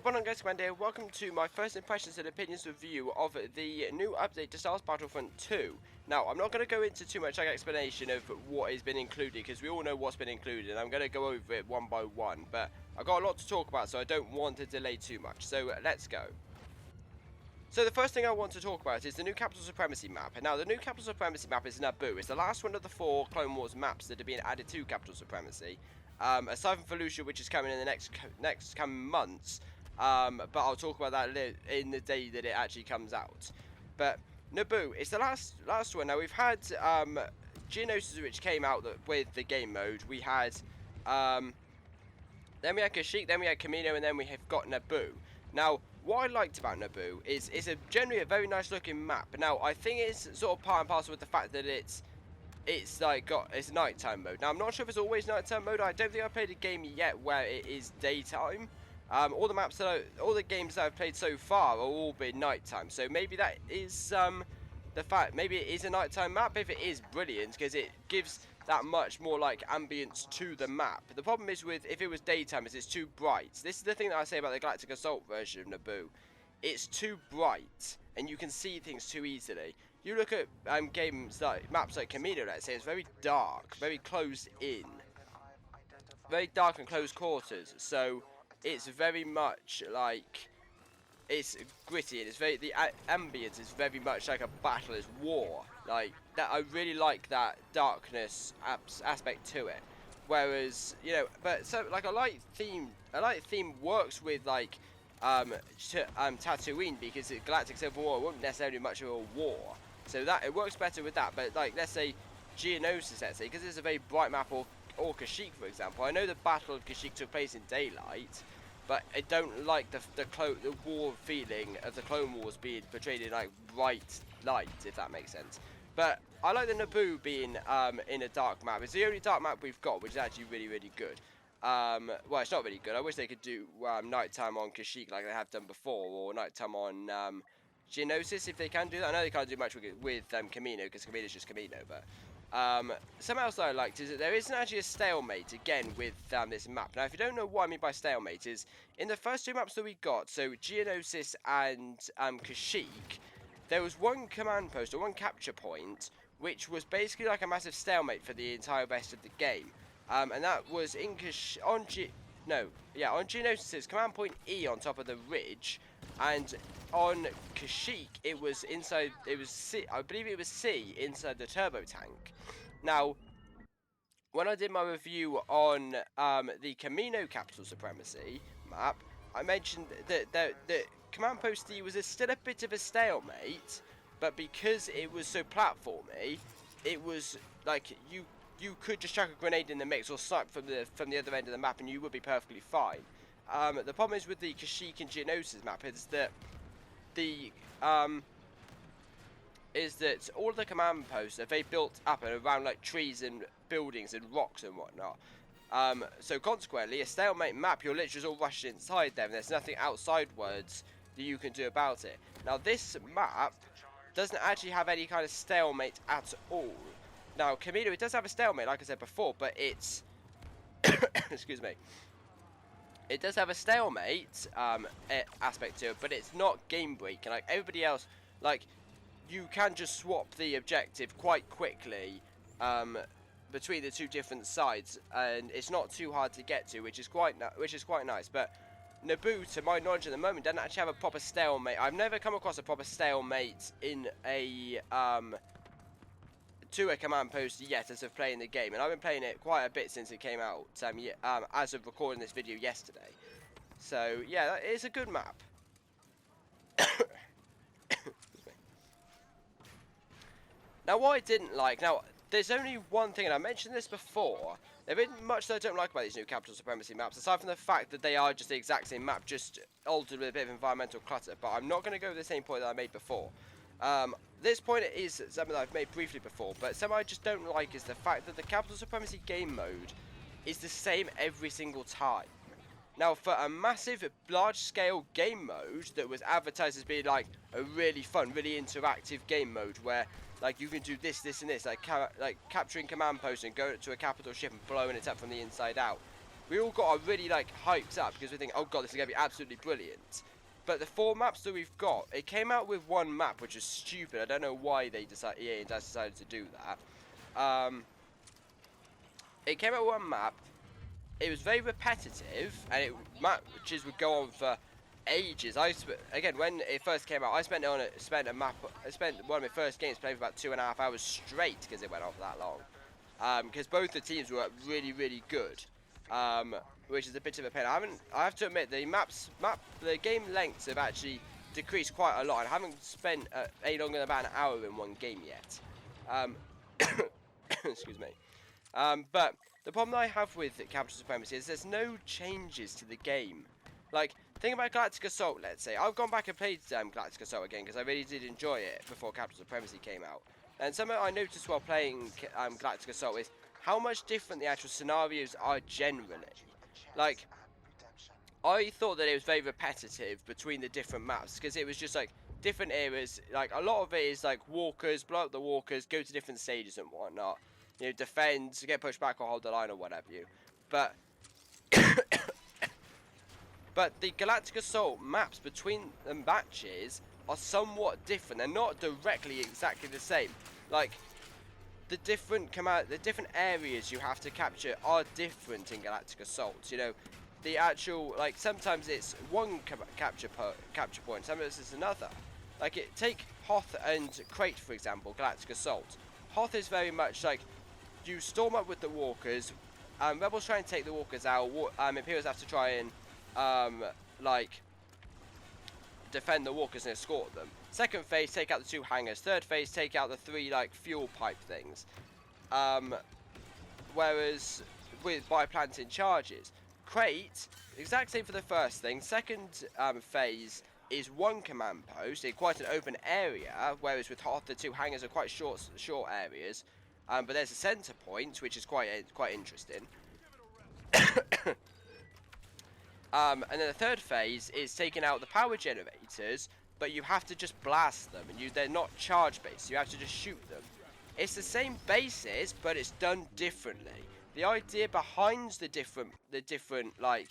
What going on, guys? Commander here. Welcome to my first impressions and opinions review of the new update to Star Wars Battlefront II. Now, I'm not going to go into too much explanation of what has been included, because we all know what's been included, and I'm going to go over it one by one, but I've got a lot to talk about, so I don't want to delay too much, so let's go. So the first thing I want to talk about is the new Capital Supremacy map. And now, the new Capital Supremacy map is Naboo. It's the last one of the 4 Clone Wars maps that have been added to Capital Supremacy. Aside from Felucia, which is coming in the next coming months, but I'll talk about that in the day that it actually comes out. But Naboo, it's the last one. Now we've had Geonosis, which came out with the game mode. We had then we had Kashyyyk, then we had Kamino, and then we have got Naboo. Now, what I liked about Naboo is it's generally a very nice looking map. Now I think it's sort of part and parcel with the fact that it's nighttime mode. Now I'm not sure if it's always nighttime mode. I don't think I've played a game yet where it is daytime. All the games that I've played so far are all been nighttime. So maybe that is the fact. Maybe it is a nighttime map. If it is, brilliant, because it gives that much more like ambience to the map. The problem is with if it was daytime, is it's too bright. This is the thing that I say about the Galactic Assault version of Naboo. It's too bright, and you can see things too easily. You look at games like maps like Kamino, let's say, it's very dark, very closed in, very dark and close quarters. So it's very much like it's gritty, and it's the ambience is very much like a battle is war. Like that, I really like that darkness aspect to it. Whereas but so like a light theme works with like Tatooine, because Galactic Civil War wasn't necessarily much of a war. So that it works better with that. But like, let's say Geonosis, let's say, because it's a very bright map, or Kashyyyk, for example. I know the Battle of Kashyyyk took place in daylight, but I don't like the war feeling of the Clone Wars being portrayed in like bright light, if that makes sense. But I like the Naboo being in a dark map. It's the only dark map we've got, which is actually really, really good. Well, it's not really good. I wish they could do nighttime on Kashyyyk like they have done before, or nighttime on Geonosis, if they can do that. I know they can't do much with Kamino, because Kamino is just Kamino, but something else that I liked is that there isn't actually a stalemate again with this map. Now, if you don't know what I mean by stalemate, is in the first 2 maps that we got, so Geonosis and Kashyyyk, there was one command post, or one capture point, which was basically like a massive stalemate for the entire rest of the game. And that was in on Geonosis' command point E on top of the ridge, and on Kashyyyk it was inside. It was C, I believe it was C, inside the turbo tank. Now, when I did my review on the Kamino Capital Supremacy map, I mentioned that the command post D was still a bit of a stalemate, but because it was so platformy, it was like you could just chuck a grenade in the mix or snipe from the other end of the map, and you would be perfectly fine. The problem is with the Kashyyyk and Geonosis map is that all of the command posts are very built up and around like trees and buildings and rocks and whatnot. So consequently, a stalemate map, you're literally all rushed inside them. There's nothing outsidewards that you can do about it. Now this map doesn't actually have any kind of stalemate at all. Now, Kamino, it does have a stalemate, like I said before, but it's excuse me. It does have a stalemate aspect to it, but it's not game breaking. Like everybody else, like you can just swap the objective quite quickly between the 2 different sides, and it's not too hard to get to, which is quite nice. But Naboo, to my knowledge at the moment, doesn't actually have a proper stalemate. I've never come across a proper stalemate in a to a command post yet as of playing the game, and I've been playing it quite a bit since it came out, as of recording this video yesterday. So yeah, it's a good map. Now, what I didn't like, now there's only one thing, and I mentioned this before. There isn't much that I don't like about these new Capital Supremacy maps, aside from the fact that they are just the exact same map, just altered with a bit of environmental clutter. But I'm not going to go with the same point that I made before. This point is something that I've made briefly before, but something I just don't like is the fact that the Capital Supremacy game mode is the same every single time. Now, for a massive, large-scale game mode that was advertised as being like a really fun, really interactive game mode where like you can do this, this, and this, like capturing command posts and going to a capital ship and blowing it up from the inside out. we all got really like hyped up because we think, oh god, this is gonna be absolutely brilliant. But the 4 maps that we've got, it came out with 1 map, which is stupid. I don't know why they EA decided to do that. It came out with 1 map. It was very repetitive, and matches would go on for ages. Again, when it first came out, I spent one of my first games playing for about 2.5 hours straight because it went on for that long. Because both the teams were really, really good, which is a bit of a pain. I have to admit, the game lengths have actually decreased quite a lot. I haven't spent any longer than about an hour in one game yet. Excuse me. But the problem that I have with Capital Supremacy is there's no changes to the game. Like, think about Galactic Assault, let's say. I've gone back and played Galactic Assault again because I really did enjoy it before Capital Supremacy came out. And something I noticed while playing Galactic Assault is how much different the actual scenarios are generally. Like, I thought that it was very repetitive between the different maps because it was just like different areas. Like, a lot of it is like walkers, blow up the walkers, go to different stages and whatnot. You know, defend, get pushed back or hold the line or whatever you. But but the Galactic Assault maps between the matches are somewhat different. They're not directly exactly the same. Like, the different areas you have to capture are different in Galactic Assault. You know, the actual, like, sometimes it's one capture point, sometimes it's another. Like, take Hoth and Crate, for example, Galactic Assault. Hoth is very much like, you storm up with the walkers, rebels try and take the walkers out, Imperials have to try and like defend the walkers and escort them. Second phase, take out the 2 hangars. Third phase, take out the 3 like fuel pipe things. Whereas by planting charges, Crate, exact same for the first thing. Second phase is 1 command post in quite an open area, whereas with Hoth the 2 hangars are quite short areas. But there's a centre point, which is quite interesting. And then the third phase is taking out the power generators, but you have to just blast them, and they're not charge based, so you have to just shoot them. It's the same basis, but it's done differently. The idea behind the different like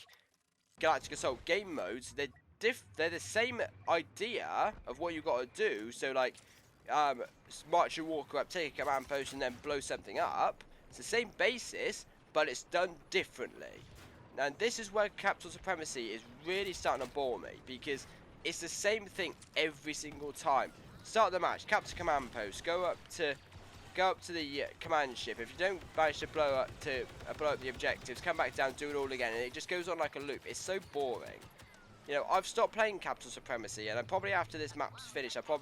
Galactic Assault game modes, they're the same idea of what you got to do. So like, march your walker up, take a command post, and then blow something up. It's the same basis, but it's done differently. And this is where Capital Supremacy is really starting to bore me, because it's the same thing every single time. Start the match, capture command post, go up to the command ship. If you don't manage to blow up the objectives, come back down, do it all again, and it just goes on like a loop. It's so boring. You know, I've stopped playing Capital Supremacy, and I'm probably, after this map's finished, after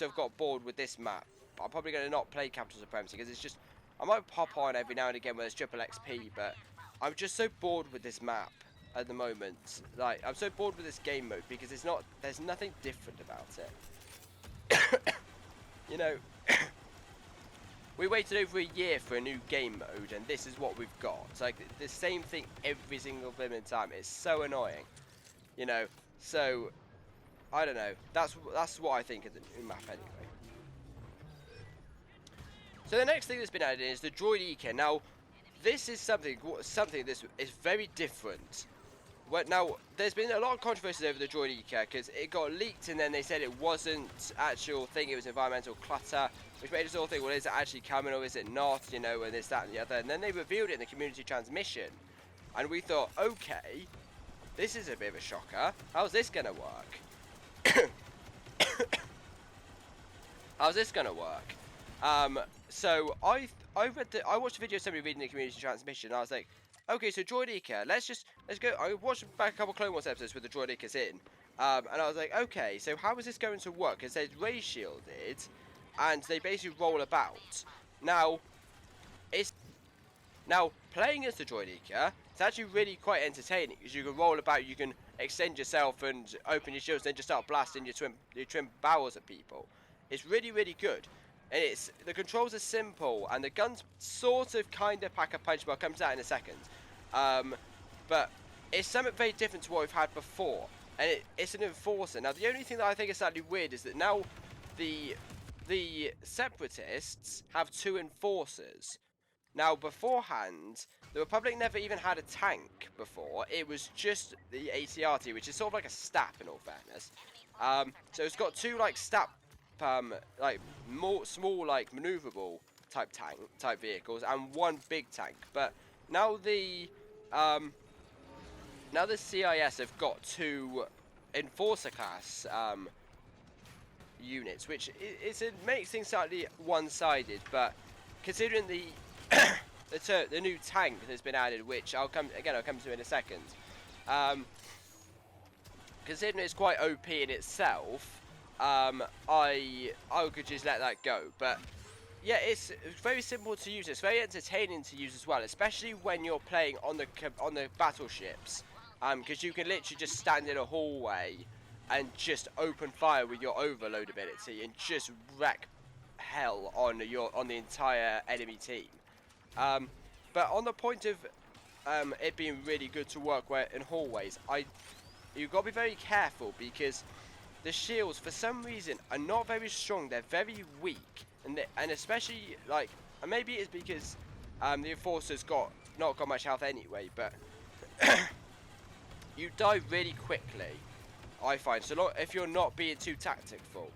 I've got bored with this map, I'm probably going to not play Capital Supremacy, because it's just, I might pop on every now and again when there's triple XP, but I'm just so bored with this map at the moment. Like, I'm so bored with this game mode, because there's nothing different about it. You know, we waited over a year for a new game mode, and this is what we've got. It's like the same thing every single blimmin' time. It's so annoying. You know, so I don't know. That's what I think of the new map anyway. So the next thing that's been added is the Droidekas. Now, this is something that is very different. Well, now, there's been a lot of controversy over the Droidekas because it got leaked, and then they said it wasn't actual thing. It was environmental clutter, which made us all think, well, is it actually coming or is it not? You know, and this, that, and the other. And then they revealed it in the community transmission, and we thought, okay. This is a bit of a shocker. How's this gonna work? How's this gonna work? So I watched a video of somebody reading the community transmission, and I was like, okay, so Droidekas, let's go. I watched back a couple Clone Wars episodes with the Droidekas in, and I was like, okay, so how is this going to work? Because they're ray shielded, and they basically roll about. Now playing as the Droidekas, it's actually really quite entertaining, because you can roll about, you can extend yourself and open your shields, then just start blasting your twin barrels at people. It's really, really good. And the controls are simple, and the guns sort of kind of pack a punch, but I'll come to that in a second. But it's something very different to what we've had before, and it's an enforcer. Now, the only thing that I think is slightly weird is that now the Separatists have 2 enforcers. Now, beforehand, the Republic never even had a tank before. It was just the ATRT, which is sort of like a STAP in all fairness. So it's got two like STAP, like more small like maneuverable type vehicles, and one big tank. But now the CIS have got two Enforcer class units, which it makes things slightly one-sided. But considering the the new tank that's been added, which I'll come to in a second, considering it's quite OP in itself, I could just let that go. But yeah, it's very simple to use. It's very entertaining to use as well, especially when you're playing on the battleships, because you can literally just stand in a hallway and just open fire with your overload ability and just wreck hell on the entire enemy team. But on the point of it being really good to work in hallways, you've got to be very careful, because the shields for some reason are not very strong. They're very weak, and especially like, and maybe it's because the Enforcer's not got much health anyway, but you die really quickly, I find. So if you're not being too tactful,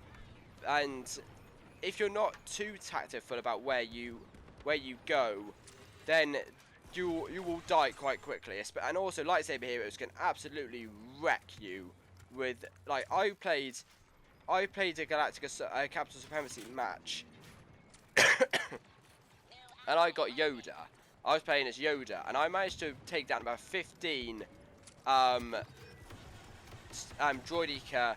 and if you're not too tactful about where you go, then you will die quite quickly. And also, lightsaber heroes can absolutely wreck you with, like, I played a Capital Supremacy match, and I got Yoda. I was playing as Yoda, and I managed to take down about 15 Droideka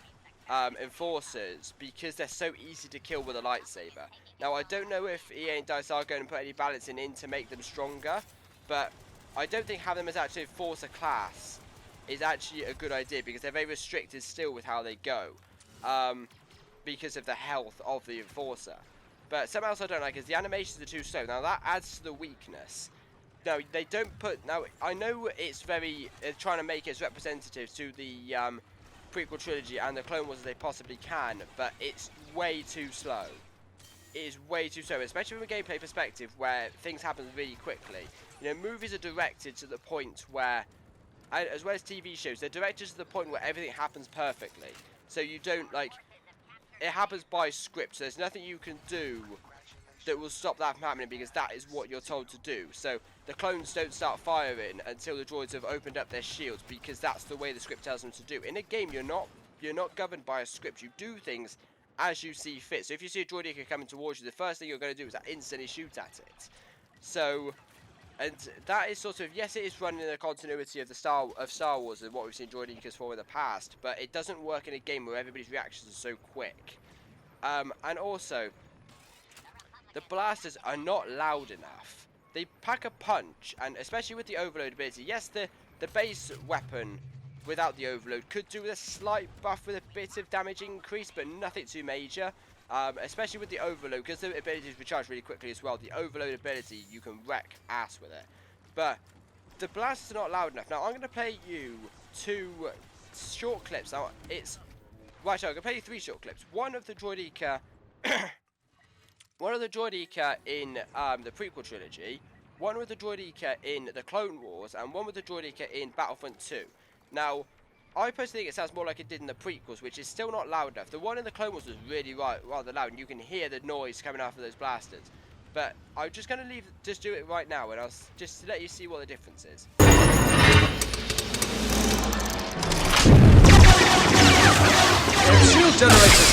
Enforcers, because they're so easy to kill with a lightsaber. Now, I don't know if EA and DICE are going to put any balancing in to make them stronger, but I don't think having them as actually Enforcer class is actually a good idea, because they're very restricted still with how they go, because of the health of the Enforcer. But something else I don't like is the animations are too slow. Now, that adds to the weakness. No, they don't put... Now, I know it's very... They're trying to make it as representative to the prequel trilogy and the Clone Wars as they possibly can, but it's way too slow. It is way too slow, especially from a gameplay perspective, where things happen really quickly. You know, movies are directed to the point where, as well as TV shows, they're directed to the point where everything happens perfectly. So you don't, like... It happens by script, so there's nothing you can do that will stop that from happening, because that is what you're told to do. So the clones don't start firing until the droids have opened up their shields, because that's the way the script tells them to do. In a game, you're not governed by a script. You do things as you see fit. So if you see a droideka coming towards you, the first thing you're going to do is instantly shoot at it. So, and that is sort of, yes, it is running in the continuity of Star Wars and what we've seen droidekas for in the past, but it doesn't work in a game where everybody's reactions are so quick. And also, the blasters are not loud enough. They pack a punch, and especially with the overload ability, yes, the base weapon without the overload could do with a slight buff with a bit of damage increase, but nothing too major. Especially with the overload, because the ability is recharged really quickly as well. The overload ability, you can wreck ass with it. But the blasters are not loud enough. Now, I'm going to play you 2 short clips. Now, it's... Right, I'm going to play you 3 short clips. One of the droideka... one of the droideka in the prequel trilogy, one with the droideka in the Clone Wars, and one with the droideka in Battlefront II. Now, I personally think it sounds more like it did in the prequels, which is still not loud enough. The one in the Clone Wars was really rather loud, and you can hear the noise coming out of those blasters. But I'm just going to just do it right now, and I'll just let you see what the difference is. Shield generated!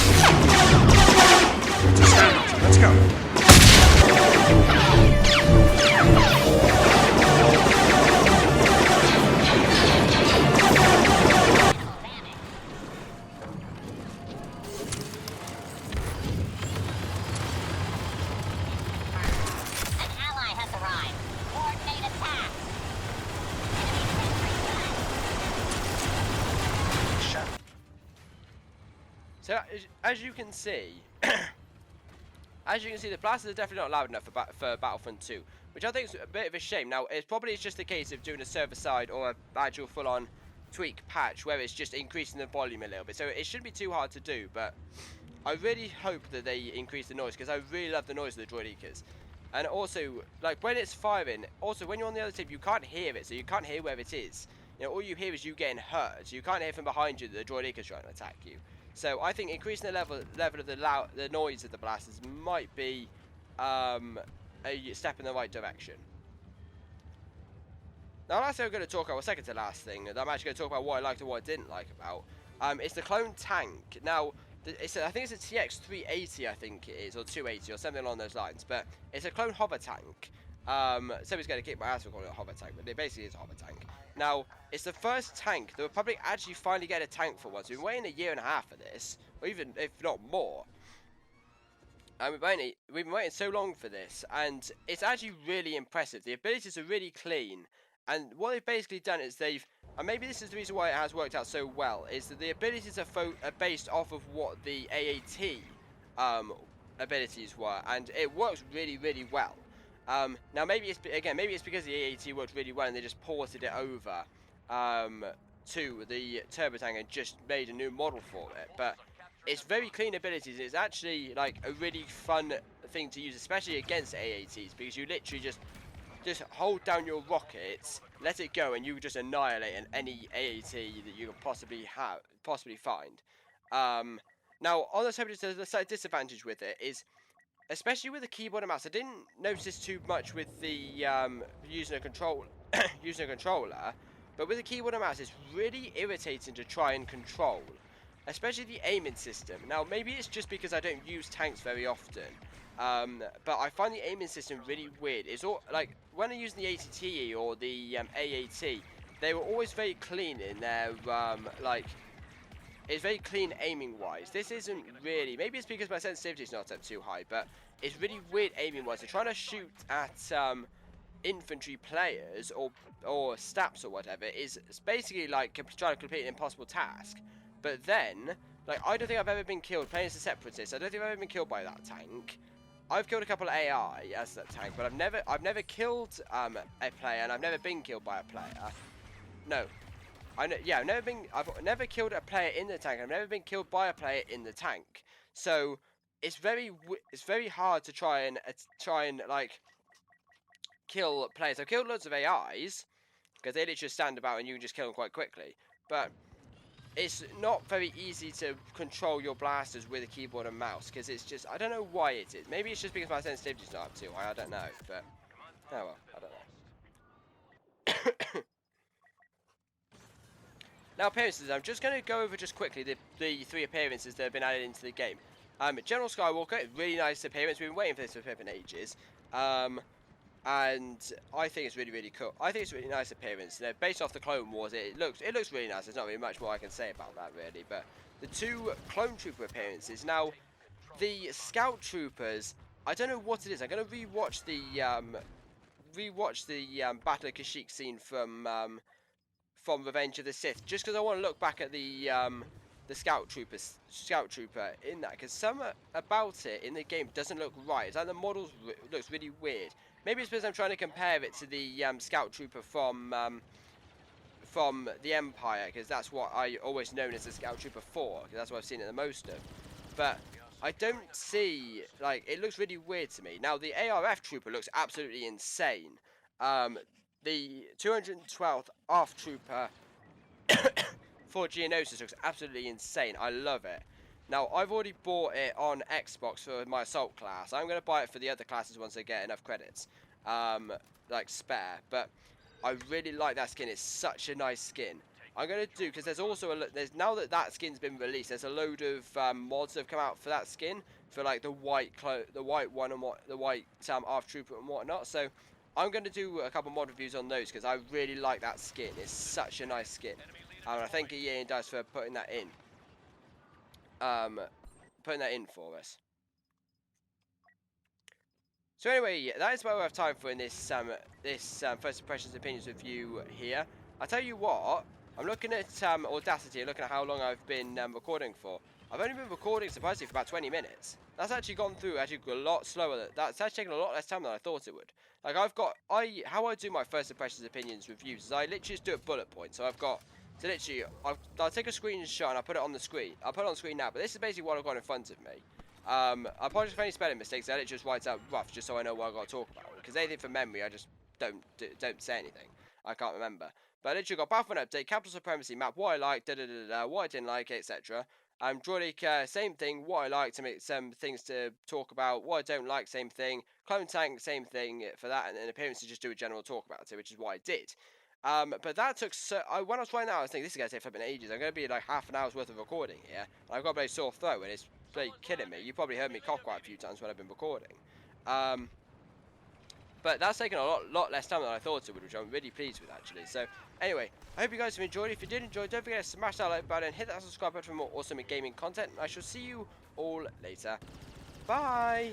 Let's go. So, as you can see, the blasters are definitely not loud enough for Battlefront 2, which I think is a bit of a shame. Now, it's probably just a case of doing a server-side or an actual full-on tweak patch where it's just increasing the volume a little bit. So it shouldn't be too hard to do, but I really hope that they increase the noise, because I really love the noise of the droidekas. And also, like, when it's firing, also, when you're on the other team, you can't hear it, so you can't hear where it is. You know, all you hear is you getting hurt, so you can't hear from behind you that the Droidekas trying to attack you. So I think increasing the level of the noise of the blasters might be a step in the right direction. Now, last thing I'm going to talk about, second to last thing, that I'm actually going to talk about what I liked and what I didn't like about, it's the clone tank. Now, I think it's a TX380, I think it is, or 280, or something along those lines, but it's a clone hover tank. Somebody's going to kick my ass for calling it a hover tank, but it basically is a hover tank. Now, it's the first tank the Republic actually finally get a tank for once. We've been waiting a year and a half for this, or even, if not more. And we've been waiting so long for this, and it's actually really impressive. The abilities are really clean, and what they've basically done is and maybe this is the reason why it has worked out so well, is that the abilities are based off of what the AAT abilities were, and it works really, really well. Now maybe it's because the AAT worked really well, and they just ported it over to the turbo tank and just made a new model for it, but it's very clean abilities. It's actually like a really fun thing to use, especially against AATs, because you literally just hold down your rockets, let it go, and you just annihilate any AAT that you can possibly find. Now, on the subject, there's a slight disadvantage with it is, especially with the keyboard and mouse. I didn't notice too much with the using a controller, but with the keyboard and mouse, it's really irritating to try and control. Especially the aiming system. Now, maybe it's just because I don't use tanks very often, but I find the aiming system really weird. It's all like when I use the ATTE or the AAT, they were always very clean in their it's very clean aiming wise. This isn't really. Maybe it's because my sensitivity is not up too high, but it's really weird aiming wise. They're trying to shoot at infantry players or staps or whatever. It's basically like trying to complete an impossible task. But then, like, I don't think I've ever been killed playing as a separatist. I don't think I've ever been killed by that tank. I've killed a couple of AI as that tank, but I've never killed a player, and I've never been killed by a player. No, I've never killed a player in the tank. I've never been killed by a player in the tank. So it's very hard to try and like kill players. I've killed loads of AIs because they literally just stand about and you can just kill them quite quickly, but it's not very easy to control your blasters with a keyboard and mouse, because it's just, I don't know why it is. Maybe it's just because my sensitivity's not up too high, I don't know, but, oh well, I don't know. Now, appearances, I'm just going to go over just quickly the 3 appearances that have been added into the game. General Skywalker, really nice appearance. We've been waiting for this for flipping ages. And I think it's really, really cool. I think it's a really nice appearance. You know, based off the Clone Wars, it looks really nice. There's not really much more I can say about that, really. But the 2 Clone Trooper appearances. Now, the Scout Troopers, I don't know what it is. I'm going to rewatch the Battle of Kashyyyk scene from Revenge of the Sith, just because I want to look back at the Scout Trooper in that, because some about it in the game doesn't look right. It's like the model looks really weird. Maybe it's because I'm trying to compare it to the Scout Trooper from the Empire, because that's what I always known as the Scout Trooper 4, because that's what I've seen it the most of. But I don't see, like, it looks really weird to me. Now, the ARF Trooper looks absolutely insane. The 212th ARF Trooper for Geonosis looks absolutely insane. I love it. Now, I've already bought it on Xbox for my Assault class. I'm going to buy it for the other classes once I get enough credits, like spare. But I really like that skin. It's such a nice skin. I'm going to do, because there's also now that skin's been released, there's a load of mods that have come out for that skin, for like the white one and the white ARF Trooper and whatnot. So I'm going to do a couple mod reviews on those, because I really like that skin. It's such a nice skin. And I thank EA and DICE for putting that in. For us. So anyway, that is what we have time for in this first impressions opinions review here. I'll tell you what, I'm looking at Audacity, looking at how long I've been recording for. I've only been recording surprisingly for about 20 minutes. That's actually gone through a lot slower. That's actually taken a lot less time than I thought it would. Like how I do my first impressions opinions reviews is I literally just do it bullet points. So I've got. So literally, I'll take a screenshot and I'll put it on the screen. I'll put it on the screen now, but this is basically what I've got in front of me. I apologize for any spelling mistakes. I just write out rough just so I know what I got to talk about. Because anything from memory, I just don't say anything. I can't remember. But I literally got Battlefront update, Capital Supremacy map, what I liked, what I didn't like, etc. Droidekas, same thing, what I like to make some things to talk about, what I don't like, same thing. Clone Tank, same thing for that, and then appearances, just do a general talk about it, which is what I did. But that took when I was writing that, I was thinking, this is going to take flipping ages. I'm going to be like half an hour's worth of recording here, and I've got a very sore throat, and it's really killing me. You probably heard me cough quite a few times when I've been recording. But that's taken a lot less time than I thought it would, which I'm really pleased with, actually. So, anyway, I hope you guys have enjoyed. If you did enjoy, don't forget to smash that like button, hit that subscribe button for more awesome gaming content, and I shall see you all later. Bye!